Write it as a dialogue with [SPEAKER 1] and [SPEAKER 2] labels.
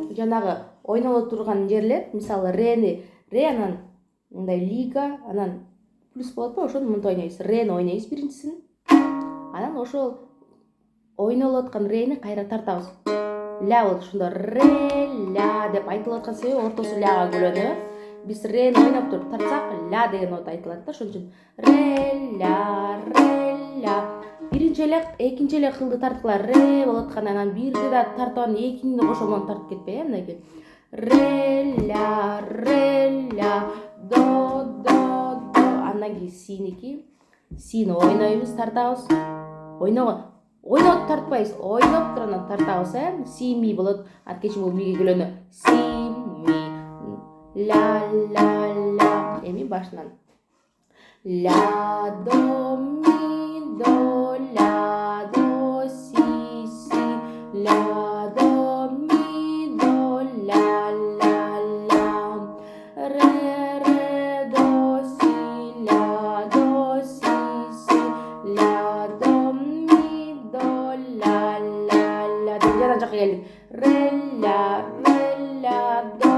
[SPEAKER 1] жанагы ойноло турган жерлер, мисалы ре анан мындай лига, анан плюс болот го, ошону мынтип ойнойбуз. Рени ойнойбуз биринчисин. Анан ошол ойнолуп аткан рени кайра тартабыз. Ля болот ошондо ре ля деп айтылып аткан себеби ортосу ляга бөлөнөт. Биз рени ойноп туруп тартсак ля деген нот айтылат да, ошон үчүн ре ля. Биринчи эле, экинчи эле кылды тарткыла ре болуп аткан, анан бирди да тартып анан экинчини да кошо менен тартып кетпей, мынакей. Ре ля, до. Андан кийин синики. Сини ойнойбуз, тартабыз. Ойноп тартпайбыз, ойноп туруп анан тартабыз, си ми болот. Анткечи бул миге келөнү. Си ми ля. Эми башынан. Ля до ми до ля до си ля до ми до ля ре до си ля до ми до ля деп жана жака келдик. Ре ля до